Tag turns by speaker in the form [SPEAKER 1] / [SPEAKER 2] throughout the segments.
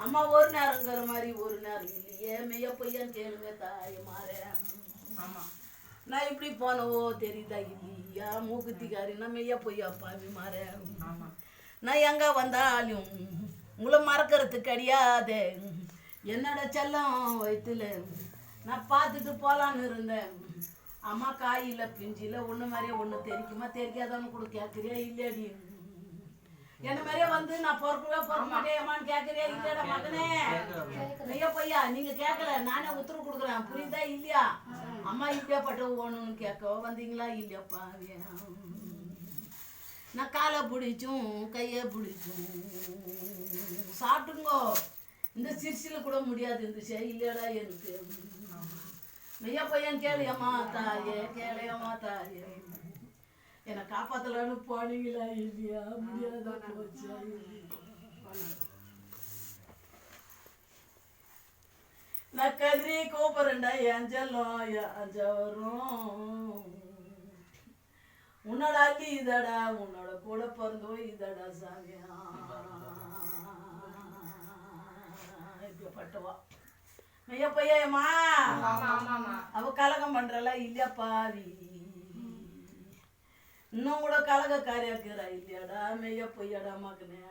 [SPEAKER 1] அம்மா ஒரு நேரங்கிற மாதிரி ஒரு நேரம் இல்லையே மெய்ய பொய்யான்னு கேளுங்க தாய் மாறே.
[SPEAKER 2] ஆமா
[SPEAKER 1] நான் இப்படி போனவோ தெரியுதா இல்லையா மூக்குத்திக்காரி நான் மெய்ய பொய்யா பாவி மாறே.
[SPEAKER 2] ஆமா
[SPEAKER 1] நான் எங்க வந்தாலும் உங்களை மறக்கிறதுக்கு கிடையாது என்னோட செல்லம் வயிற்றுல நான் பார்த்துட்டு போகலான்னு இருந்தேன். அம்மா காயில் பிஞ்சில ஒன்று மாதிரியே ஒன்று தெரிக்குமா தெரிக்காதான்னு கூட கேட்குறியா இல்லையாடி என்ன மாதிரியே வந்து நான் பொறுக்க மாட்டேன் கேட்குறியா இல்லையாடா மகனே மெய்ய பொய்யா நீங்கள் கேட்கல நானே உத்தரவு கொடுக்குறேன் புரியுதா இல்லையா அம்மா இல்லையா பட்டு ஓணுன்னு கேட்க வந்தீங்களா இல்லையாப்பா நான் காலை பிடிச்சும் கையை பிடிச்சும் சாப்பிட்டுங்கோ இந்த சிரிச்சில் கூட முடியாது இருந்துச்சு இல்லையாடா எனக்கு மெய்யா பையன் கேளையம்மா தாயே கேளையம்மா தாயே என்னை காப்பாற்றலான்னு போனீங்களா இல்லையா முடியாத போச்சா நான் கதிரி கூப்பிட்றேன்டா என் செல்லம் அஞ்ச வரும் உன்னோட அள்ளி இதடா உன்னோட கூட பிறந்தோ இதடா சாமியா இப்படிப்பட்டவா மெய்ய பையம்மா அவ கலகம் பண்றல இல்லையா பாவி இன்னும் கூட கலகக்காரியாக்குறா இல்லையாடா மெய்ய பொய்யாடா மகனே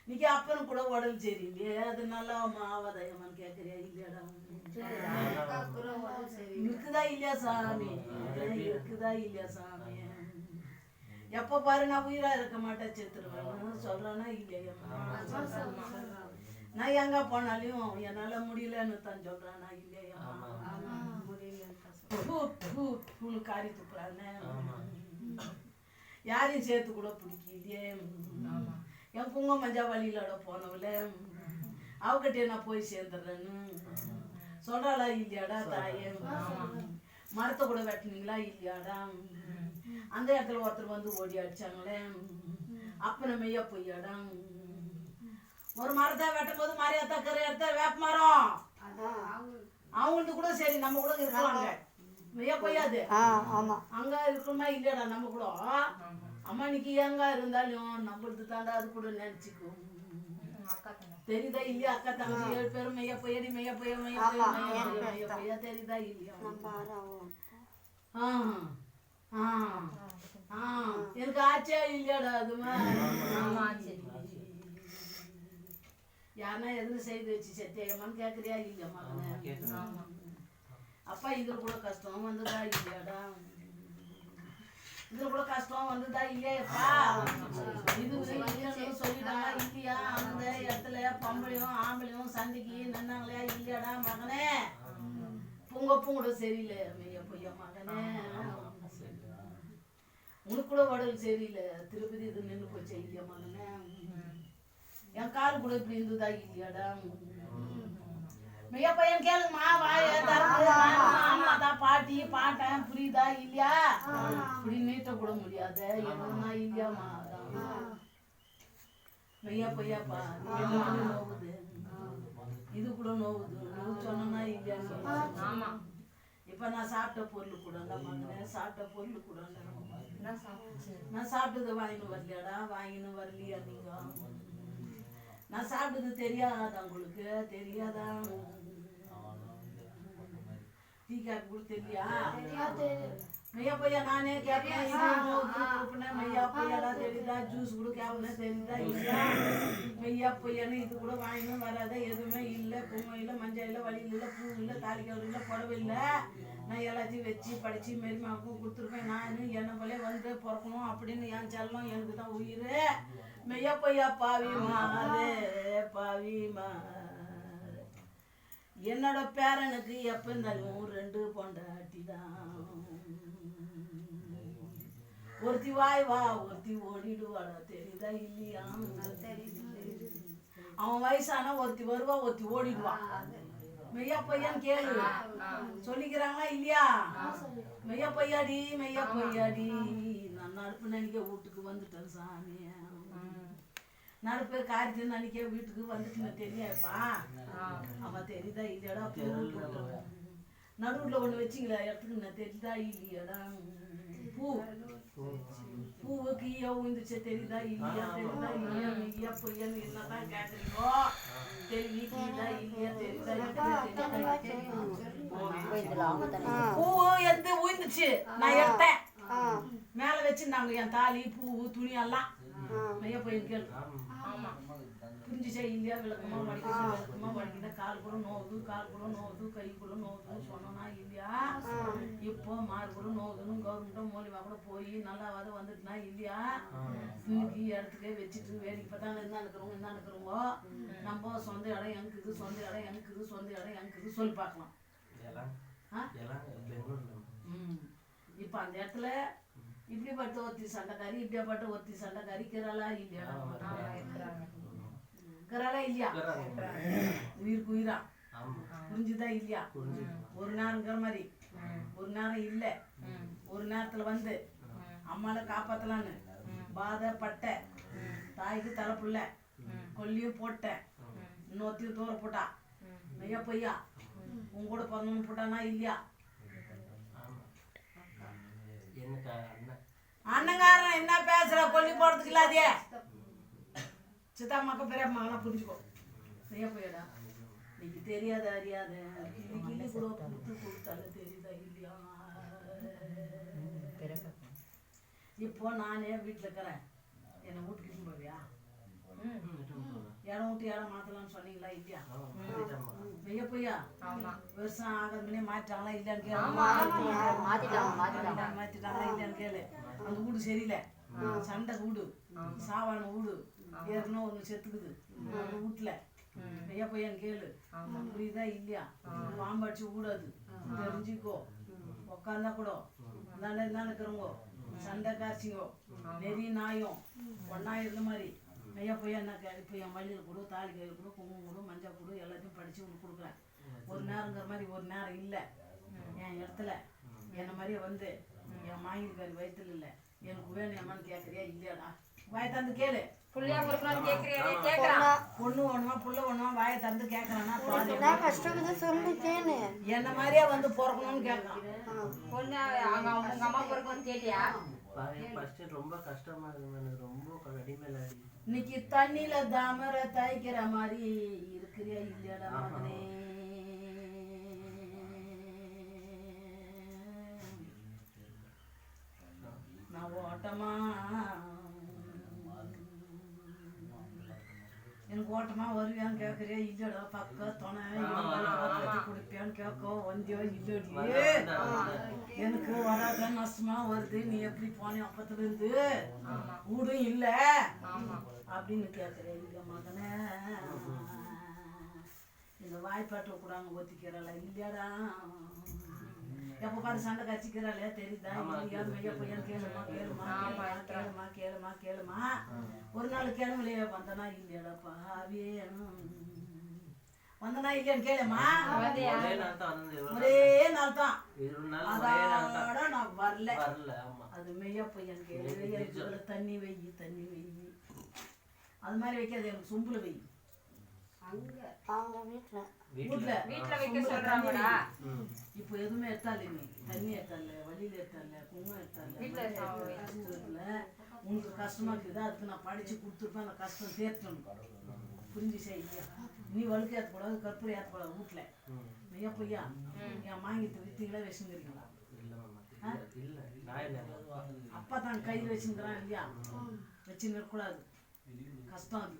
[SPEAKER 1] இன்னைக்கு அப்பனும் கூட உடல் சரியில்லையே அது நல்லா ஆவதாயம்மான்னு கேட்குறியா இல்லையாடா இருக்குதா இல்லையா சாமி இருக்குதா இல்லையா சாமி எப்ப பாரு நான் உயிரா இருக்க மாட்டேன் செத்துருவேன் சொல்றேன்னா இல்லையா நான் எங்க போனாலையும் என்னால முடியலன்னு தான் சொல்றேன்னா இல்லையா காரி துப்புறானே யாரையும் சேர்த்து கூட பிடிக்கலையே என் குங்க மஞ்சா வழியிலோட போனவள அவகிட்ட நான் போய் சேர்ந்துடுறேன்னு சொல்றாளா இல்லையாடா தாயே மரத்தை கூட வெட்டினீங்களா இல்லையாடா அந்த இடத்துல ஒருத்தர் வந்து ஓடி அடிச்சாங்களே அப்ப நம்ம ஐயா பொய்யாடா ஒரு மரத்தை வெட்டும் போது மரியாதை கரை எடுத்த வேப்ப மரம் அவங்களுக்கு கூட சரி நம்ம கூட இருக்கலாங்க மெய்யா பொய்யாது அங்க இருக்கணுமா இல்லையாடா நம்ம கூட அம்மா இன்னைக்கு எங்க இருந்தாலும் நம்மளுக்கு தாண்டா அது கூட நினைச்சுக்கும் தெரியுதா இல்லையா அக்கா தங்கச்சி 7 பேரும் மெய்யா பொய்யடி மெய்யா பொய்யா மெய்யா பொய்யா மெய்யா பொய்யா தெரியுதா இல்லையா எனக்கு ஆச்சா இல்லையாடா அதுமா யாருன்னா எதுவும் செய்து வச்சு செத்தியம்மான்னு கேட்குறியா இல்லையா மகனே அப்பா இதில் கூட கஷ்டம் வந்துதா இல்லையாடா இதில் கூட கஷ்டம் வந்துதா இல்லையாப்பா இது சொல்லிட்டாங்க இல்லையா அந்த இடத்துல பொம்பளையும் ஆம்பளையும் சண்டைக்கு நின்னாங்களா இல்லையாடா மகனே பூங்கப்பூம் கூட சரியில்லை மெய்யா பொய்யா மகனே உனக்கு கூட உடல் சரியில்லை திருப்பதி இது நின்று போச்சு இல்லையா மகனே என் கால் கூட இப்படி இருந்ததா இல்லையாடா மெய்யா பையன் கேளுங்கம்மா வாய திறந்து பாட்டி பாட்டேன் புரியுதா இல்லையா இப்படி நீட்ட கூட முடியாத எதுனா இல்லையாமா மெய்யா பொய்யாப்பா நோவுது இது கூட நோவுது சொன்னா இல்லையா ஆமா இப்ப நான் சாப்பிட்ட பொருள் கூட மகனே சாப்பிட்ட பொருள் கூட நான் சாப்பிட்டது வாங்கின்னு வரலையாடா வாங்கின்னு வரலையா நீங்க நான் சாப்பிட்டது தெரியாதா உங்களுக்கு தெரியாதா டீ காப்பி கூட தெரியா மெய்யா பொய்யா நானே கேட்பேன் மெய்யா பொய்யாடா தெரியுதா ஜூஸ் கூட கேட்பேன் தெரியுதா இல்லையா மெய்யா பொய்யான்னு இது கூட வாங்கினும் வராத எதுவுமே இல்லை பொம்மை இல்லை மஞ்சள் இல்லை வழியில் இல்லை பூ இல்லை தாலிக்கவர் இல்லை புடவை இல்லை நான் எல்லாத்தையும் வச்சு படித்து மெரிமாவுக்கும் கொடுத்துருப்பேன் நான் என்ன போல வந்து பிறக்கணும் அப்படின்னு என் செல்லம் எனக்கு தான் உயிர் மெய்யா பொய்யா பாவி மாறே பாவி மாற என்னோட பேரனுக்கு எப்போ இருந்தாலும் 2 பொண்டாட்டி தான் ஒருத்தி வாய் வா ஒருத்தி ஓடிடுவாடா தெரியுதா இல்லையா அவன் வயசானா ஒருத்தி வருவா ஒருத்தி ஓடிடுவா மெய்யா பொய்யான்னு கேளு சொல்லிக்கிறாங்களா இல்லையா மெய்யா பொய்யாடி நான் நடுப்பு நினைக்க வீட்டுக்கு வந்துட்டேன் சாமி நடுப்பு காரியத்து நினைக்க வீட்டுக்கு வந்துட்டு தெரியாப்பா அவன் தெரியுதா இல்லையாடா பொருள் போட்டுருவேன் நடுவில் ஒன்று வச்சிங்களா இடத்துக்கு நான் தெரியுதா இல்லையாடா பூ பூவுக்கு ஈயா உந்துச்சு தெரியுதா இல்லையா தெரியுதா இல்லையா நீயா பொய்யான்னு என்னதான் கேட்குறீங்கோ தெரியுதா இல்லையா தெரியுதா பூவு எந்த உந்துச்சு நான் எடுத்தேன் மேல வச்சுருந்தாங்க என் தாலி பூவு துணி எல்லாம் மையா போய் கேளு புரிஞ்சிச்சா இல்லையா விளக்கமா வலிக்குதா கால் கூட நோவுது கை கூட நோவுதுன்னு சொன்னோன்னா இல்லையா இப்போ மாறு கூட நோவுதுன்னு கவர்மெண்ட்டும் மூலியமா கூட போய் நல்லாவது வந்துட்டுனா இல்லையா இன்னைக்கு இடத்துக்கே வச்சுட்டு வேடிக்கை பார்த்தா என்ன இருக்கிறவங்க நம்ம சொந்த இடம் எனக்குது சொந்த இடம் எனக்குது சொல்லி பார்க்கலாம் இப்போ அந்த இடத்துல இப்படிப்பட்ட ஒருத்தி சண்டைக்காரி இப்படியாப்பட்ட ஒருத்தி சண்டைக்காரி இருக்கிறாளா இல்லையா இருக்கிறாளா இல்லையா உயிருக்கு உயிரா புரிஞ்சுதா இல்லையா ஒரு நேரங்கிற மாதிரி ஒரு நேரம் இல்லை ஒரு நேரத்துல வந்து அம்மாவை காப்பாத்தலான்னு பாதப்பட்ட தாய்க்கு தலைப்புள்ள கொல்லியும் போட்டேன் இன்னொருத்தையும் தூர போட்டா மையா பொய்யா உன் கூட பிறந்தவனு போட்டானா இல்லையா அண்ணங்காரன் என்ன பேசுற கொல்லி போடுறதுக்கு இல்லாதே சித்தா மக்கள் பெரிய மகனா புரிஞ்சுக்கோ மையா பொய்யாடா இன்னைக்கு தெரியாத அறியாத கிளி கூட கொடுத்தால தெரியுதா இல்லையா இப்போ நானே வீட்டில் இருக்கிறேன் என்னை வீட்டுக்கு போவியா இடம் விட்டு இடம் மாத்தலாம்னு சொன்னீங்களா இல்லையா மையா பொய்யா வருஷம் ஆகிறதுனே மாற்றாங்களா இல்லையான்னு கேளு மாத்திட்டாங்களா இல்லையான்னு கேளு அந்த வீடு சரியில்லை சண்டை வீடு சாவான வீடு ஏற்கனவே ஒன்று செத்துக்குது அந்த வீட்டுல மையா பொய்யான்னு கேளு புரியுதா இல்லையா பாம்படிச்சு கூடாது தெரிஞ்சுக்கோ உக்காந்தா கூட இருந்தாலும் இருக்கிறவங்க சண்டை காய்ச்சிங்கோ நெறி நாயும் ஒன்னா இருந்த மாதிரி மையா பொய்யா என்ன இப்போ என் மல்லியில் கொடு தாலி கையில் கொடு குங்குமம் கொடு மஞ்சள் கொடு எல்லாத்தையும் படித்து உனக்கு கொடுக்குறேன் ஒரு நேரங்கிற மாதிரி ஒரு நேரம் இல்லை என் இடத்துல என்னை மாதிரியே வந்து என் மாங்கிருக்காரி வயிற்றுல இல்லை எனக்கு வேணும் ஏமான்னு கேட்குறியா இல்லையாடா வாயை தந்து கேளு பொண்ணு ஒண்ணுமா புள்ள ஒண்ணுமா வாயை தந்து கேட்கறானா என்ன மாதிரியே வந்து பிறக்கணும்னு கேட்கறான்
[SPEAKER 2] ரொம்ப கஷ்டமா இருக்கு ரொம்ப கடிமையில
[SPEAKER 1] இன்னைக்கு தண்ணியில தாமரை தைக்கிற மாதிரி இருக்கிறியா இல்லையாடா மகனே நான் ஓட்டமா எனக்கு ஓட்டமா வருவியான்னு கேட்குறியா இல்லைடா பக்க துணை குடிப்பியான்னு கேட்க வந்தியோ இல்லடி எனக்கு வராத நஷ்டமா வருது நீ எப்படி போனேன் அப்பத்துல இருந்து வீடும் இல்லை அப்படின்னு கேட்குறியா இல்லை மகனே இந்த வாய்ப்பாட்டை கூடாங்க ஒத்திக்கிறாளா இல்லையாடா எப்போ பார்த்து சண்டை கச்சிக்கிறாளே தெரியுதா இல்லையா மையா பொய்யான்னு கேளுமா ஒரு நாள் கிளம்பலையே வந்தனா இல்லையாடா பாவே வந்தனா இல்லையான்னு கேளுமா ஒரே நாள் தான் அதோட நான் வரல அது மையா பொய்யான்னு கேளு தண்ணி வை அது மாதிரி வைக்காது எனக்கு சொம்புல வை இப்போ எதுவுமே எடுத்தாலே நீ தண்ணி எடுத்தால வழியில எடுத்தால குங்குமம் எடுத்தால உனக்கு கஷ்டமா இருக்குது அதுக்கு நான் படிச்சு கொடுத்துருப்பேன் அந்த கஷ்டம் தேர்த்தணும் புரிஞ்சுச்சா இல்லையா நீ வழுக்க ஏற்றக்கூடாது கற்பூரம் ஏற்றக்கூடாது வீட்டுல மையா பொய்யா என் வாங்கிட்டு வித்தீங்களா வச்சுங்கிறீங்களா அப்பா தான் கையில் வச்சுங்கிறான் இல்லையா வச்சுன்னு இருக்கக்கூடாது கஷ்டம் அது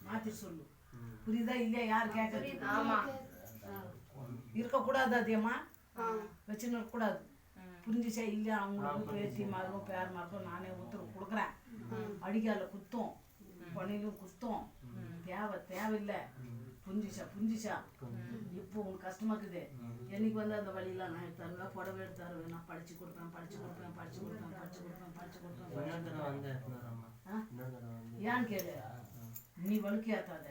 [SPEAKER 1] மாற்றி சொல்லு புரியுதா இல்லையா யார் கேட்கறது இருக்கக்கூடாது அதிகமா வச்சுன்னு இருக்கக்கூடாது புரிஞ்சுச்சா இல்லையா அவங்களுக்கு பேத்தி மரம் பேர் மரம் நானே உத்தரவு கொடுக்குறேன் அடிக்கால குத்தம் பணியிலும் குத்தம் தேவையில்லை புரிஞ்சுச்சா இப்போ உங்களுக்கு கஷ்டமா இருக்குது என்னைக்கு வந்து அந்த வழியெல்லாம் நான் எடுத்தாருவேன் புடவை எடுத்தாருவேன் நான் படிச்சு கொடுப்பேன் ஏன்னு கேளு நீ வழுக்கி ஏற்றாத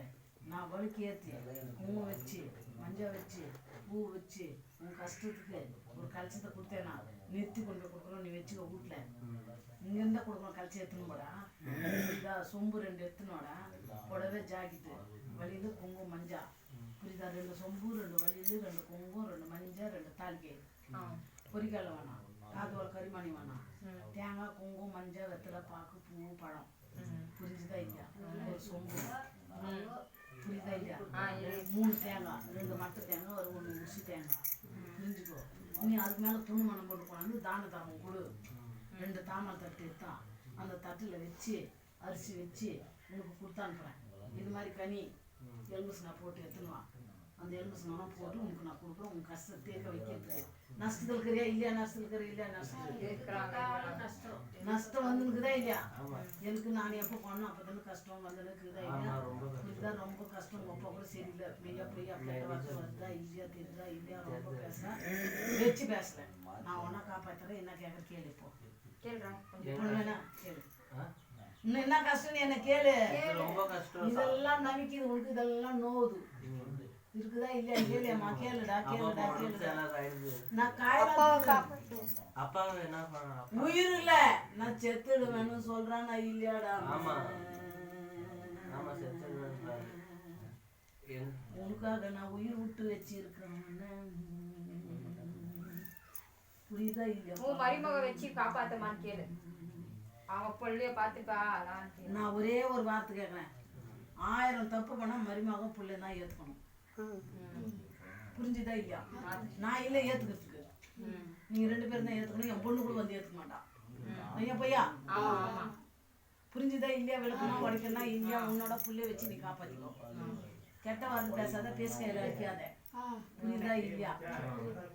[SPEAKER 1] நான் வழுக்கி ஏற்றி குங்குமம் வச்சு மஞ்சள் வச்சு பூ வச்சு உன் கஷ்டத்துக்கு ஒரு கலசத்தை கொடுத்தேனா நிறுத்தி கொண்டு போய் கொடுக்குறோம் நீ வச்சுக்க வீட்டில் இங்கேருந்தா கொடுக்கணும் கலச்சி எடுத்துனோடா புரியுதா சொம்பு 2 எடுத்துனோடா புடவை ஜாக்கெட்டு வழியில் குங்குமம் மஞ்சள் புரியுதா 2 சொம்பு 2 வழியில் 2 குங்குமம் 2 மஞ்சள் 2 தாலிக்கை பொரிக்கால வேணாம் அது ஒரு கரிமணி வேணாம். தேங்காய், குங்குமம், மஞ்சள், வெத்தலை, பாக்கு, பூ, பழம். புரிஞ்சுதா இல்லையா? ஒரு சொம்பு புரியுதா இல்லையா? 3 தேங்காய், 2 மட்டை தேங்காய், ஒரு 1 உசி தேங்காய். புரிஞ்சுக்கோ. நீ அதுக்கு மேலே துணி மணம் போட்டு போனாந்து தான தாமம் கொடு. 2 தாமரை தட்டு எடுத்தான் அந்த தட்டில் வச்சு அரிசி வச்சு உனக்கு கொடுத்தான்னுறேன். இது மாதிரி கனி எலும்புசனா போட்டு எடுத்துனுவான். அந்த எலும்புசனெல்லாம் போட்டு உனக்கு நான் கொடுக்குறேன். உன் கஷ்டத்தை தீர்க்க வைக்கிறது. நஷ்டத்தில் இருக்கிறியா இல்லையா? நஷ்டத்தில் இருக்கிற இல்லையா? நஷ்டம் வந்துனுக்குதா இல்லையா? எனக்கு நான் எப்போ பண்ணோம் அப்போ தானே கஷ்டம் வந்துனுக்குதா இல்லையா? இதுதான் ரொம்ப கஷ்டம். அப்பா கூட சரியில்லை மெய்யா பொய்யா கேட்ட வார்த்தை வருதா இல்லையா? தெரியுதா இல்லையா? ரொம்ப பேசுகிறேன் வச்சு பேசுகிறேன். நான் ஒன்றா காப்பாற்றுறேன். என்ன கேட்குற கேளு. இப்போ வேணா கேளு. இன்னும் என்ன கஷ்டம் என்ன கேளு. இதெல்லாம் நம்பிக்கை உனக்கு இதெல்லாம் நோவுது இருக்குதா இல்லையா? கேளுமா கேளுடா கேளுடா கேளுடா. நான் உயிர் இல்ல நான் செத்துடுவேன்னு சொல்றான். நான் இல்லையாடா உனக்காக நான் உயிர் விட்டு வச்சிருக்கேன். புரியுதா இல்லையா?
[SPEAKER 3] மருமக வச்சு காப்பாத்தமான்னு கேளு. அவன் பிள்ளைய பாத்துக்கா.
[SPEAKER 1] நான் ஒரே ஒரு வார்த்தை கேட்கறேன். 1000 தப்பு பண்ணா மருமக பிள்ளை தான் ஏத்துக்கணும். புரிஞ்சுதா இல்லையா? நான் இல்லை ஏத்துக்கிறதுக்கு. நீங்க 2 பேரும் தான் ஏத்துக்கணும். என் பொண்ணு கூட வந்து ஏத்துக்க மாட்டான். ஐயா பையா புரிஞ்சுதா இல்லையா? விளக்கணும் உடைக்கணும் இல்லையா? உன்னோட புள்ளைய வச்சு நீ காப்பாத்திக்கோ. கெட்ட வார்த்தை பேசாத, பேசுகையில வைக்காத. புரியுதா இல்லையா?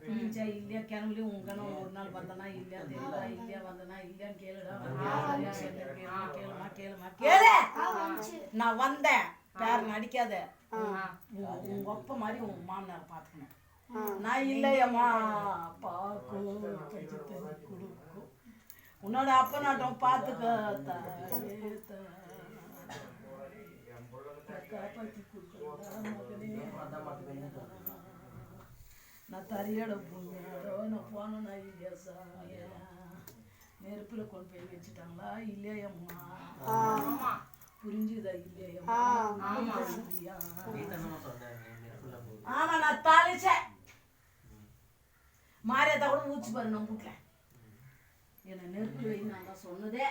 [SPEAKER 1] புரிஞ்சா இல்லையா? கிணவுலையும் உன் கிணவு ஒரு நாள் வந்தனா இல்லையா? தெரியுதா இல்லையா? வந்தனா இல்லையான்னு கேளுடா. கேளுமா கேளுமா கேளு. நான் வந்தேன் பேர் நடிக்காத. உங்க அப்பா மாதிரி உங்க மாமனார பாத்துக்கணும். நான் இல்லையம்மா கொடுக்கும் உன்னோட அப்ப நாட்டம் பாத்துக்க. காப்பாத்தி நான் தரையோட பொண்ணோட நான் போனேன்னா இல்லையா? சாமியா நெருப்புல கொண்டு போய் வச்சுட்டாங்களா இல்லையம்மா? புரிஞ்சுதா இல்லையம்மா? ஆமா நான் தாளிச்சேன். மாரியாத்தா கூட ஊச்சி பாரு நம்ம வீட்டுல. என்ன நெருப்புல வை நான் தான் சொன்னதே.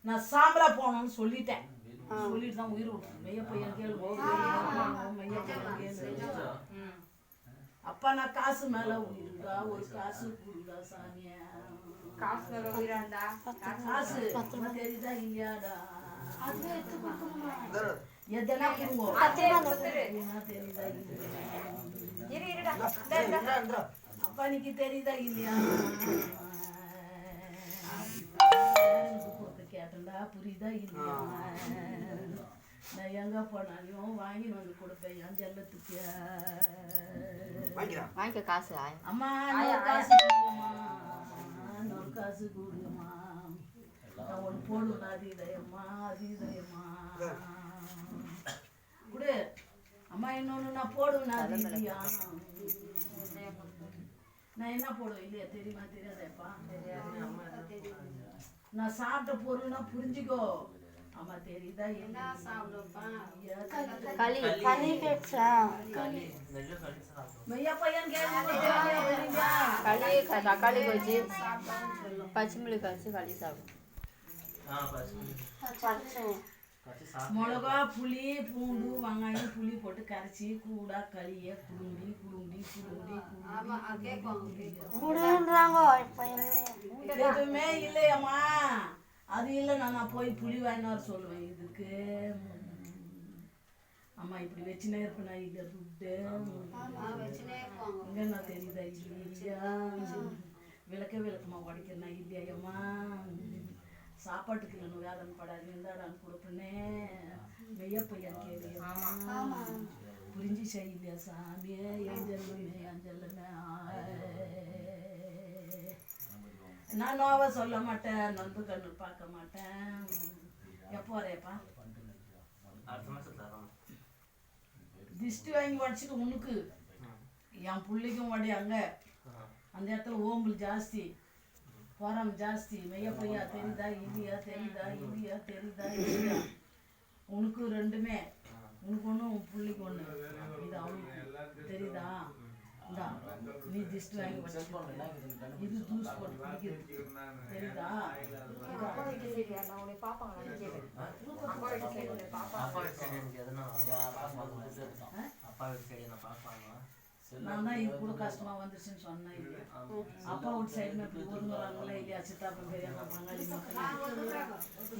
[SPEAKER 1] நான் சாம்பலா போனோம்னு சொல்லிட்டேன். சொல்லிட்டு தான் உயிர் விட்டேன். மெய்ய பையன் கேளு. மெய்ய பையன் கேளு. அப்பா நான் காசு மேல உயிருடா. ஒரு காசு கொடுடா சாமியா.
[SPEAKER 3] காசு மேல உயிராண்டா.
[SPEAKER 1] காசு தெரியுதா இல்லையாடா? எதனா கொடுங்க. தெரியுதா இல்லையா? அப்பா நீக்கு தெரியுதா இல்லையா? கேட்டா புரியுதா இல்லையா? நான் எங்க போனாலையும் வாங்கி வந்து கொடுப்பேன் என் செல்லத்துக்கு.
[SPEAKER 4] வாங்கிக்க காசு.
[SPEAKER 1] அம்மா காசு கொடுங்கம்மா, இன்னொரு காசு கொடுங்கம்மா. நான் ஒன்று போடுவேன். அதீதயம்மா அதீதயம்மா கொடு. அம்மா இன்னொன்று நான் போடுவேன். அதீதியா நான் என்ன போடுவேன் இல்லையா? தெரியுமா தெரியாதேப்பா? நான் சாப்பிட்ட பொருள்னா புரிஞ்சுக்கோ. ஆமா தெரியுதா? என்ன மெய்யா பையன்
[SPEAKER 4] தக்காளி வச்சு பச்சைமிளி கழிச்சு களி சாப்பிடும்.
[SPEAKER 1] மிளகா, புளி, பூண்டு, வெங்காயம், புளி போட்டு கரைச்சி கூடா களிய குடும்பி குடும்பி குடும்பி எதுவுமே இல்லையம்மா. அது இல்லை நான் போய் புளி வாங்கினார் சொல்லுவேன். இதுக்கு அம்மா இப்படி வச்சுனே இருப்பேன். நான் இல்லை துட்டு இங்கே நான் தெரியுதா இல்லையா? விளக்கமா உடைக்கிறேன்னா இல்லையாம்மா? சாப்பாட்டுக்கு இல்லைன்னு வேதனை படாது இருந்தாடான்னு கொடுப்பேனே. மெய்ய பையன் கேள்வியா? புரிஞ்சு செய்யலையா சாமியே? எஞ்சல்லுமே அஞ்சல்லுமே நான் நோவை சொல்ல மாட்டேன். நொந்து கண்ணு பார்க்க மாட்டேன். எப்போ வரேப்பா? திஷ்டி வாங்கி உடச்சிட்டு உனக்கு என் பிள்ளைக்கும் உடையாங்க. அந்த இடத்துல ஓம்பல் ஜாஸ்தி, போராம ஜாஸ்தி. மெய்ய பையா தெரியுதா இல்லையா? தெரியுதா இல்லையா? தெரியுதா இல்லையா? உனக்கு 2மே. உனக்கு ஒன்று உன் பிள்ளைக்கு 1. இது அவனுக்கு தெரியுதா? இந்தா, நீ திஷ்டி வாங்கி வச்சுக்கோ. இது ஜூஸ் போட்டு குடிக்கிறது சரிதா?
[SPEAKER 3] அப்பா வீட்டு சைடு நான் உன்னை பார்ப்பாங்களா கேளு. அப்பா வீட்டு சைடு உன்னை
[SPEAKER 2] அப்பா
[SPEAKER 3] பார்ப்பாங்க.
[SPEAKER 2] வீட்டு சைடு எனக்கு எதுனா அப்பா வீட்டு சைடு என்ன பார்ப்பாங்க.
[SPEAKER 1] நான் தான் இது கூட கஷ்டமா வந்துச்சுன்னு சொன்னேன் இல்லையா? அப்பா வீட்டு சைடு இப்படி ஒதுங்குறாங்களா இல்லையா? சித்தாப்பன் பெரியம்மா பங்காளி மக்கள்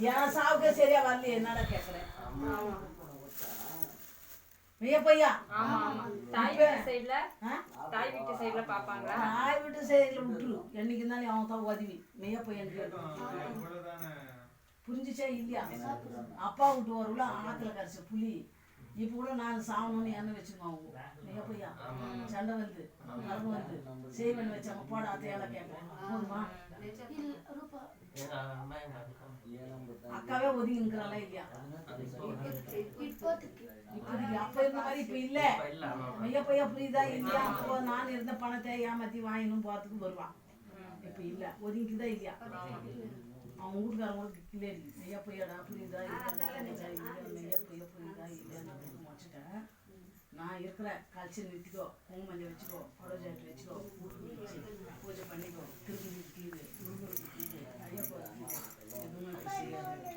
[SPEAKER 1] ஏன் சாவுக்கே சரியா வரலையே என்னடா கேட்குறேன். மெய்யப்பையா
[SPEAKER 3] ஆமா ஆமா. தாய் வீட்டு சைடுல தாய் வீட்டு சைடுல பார்ப்பாங்களா?
[SPEAKER 1] தாய் வீட்டு சைடில் விட்டுரு. என்னைக்கு இருந்தாலும் அவன் தான் உதவி. மெய்யப்பையன் புரிஞ்சுச்சா இல்லையா? அப்பா விட்டு வரும்ல ஆத்துல கரைச்ச புளி இப்போ கூட நான் சாவணும்னு எண்ணெய் வச்சுக்குவாங்க. மெய்யப்பையா சண்டை வந்து மரபு வந்து செய்வன் வச்சாங்க போட அத்தையால கேட்பேன் போதுமா? அக்காவே ஒதுங்கிக்கிறாளா இல்லையா? இப்போதைக்கு அப்ப இருந்த மாதிரி இப்ப இல்ல. மெய்யப்பையா புரியுதா இல்லையா? அப்போ நான் இருந்த பணத்தை ஏமாத்தி வாங்கணும் போறதுக்கு வருவான். இப்ப இல்ல, ஒதுங்கிக்குதா இல்லையா? அவன் வீட்டுக்காரங்களுக்கு கிளேரி மெய்யப்பையாடா புரியுதா இல்லையா? மெய்யப்பையா புரியுதா இல்லையான்னு முடிச்சுட்டேன். நான் இருக்கிறேன். கழிச்சு நிறுத்திக்கோ, குங்குமஞ்சள் வச்சுக்கோ, புடவை ஜாக்கெட் வச்சுக்கோ, வீட்டுக்கு வச்சு பூஜை பண்ணிக்கோ. திருப்பதி கீழே முருகருக்கு கீழே ஐயப்பா எதுவுமே செய்யாது.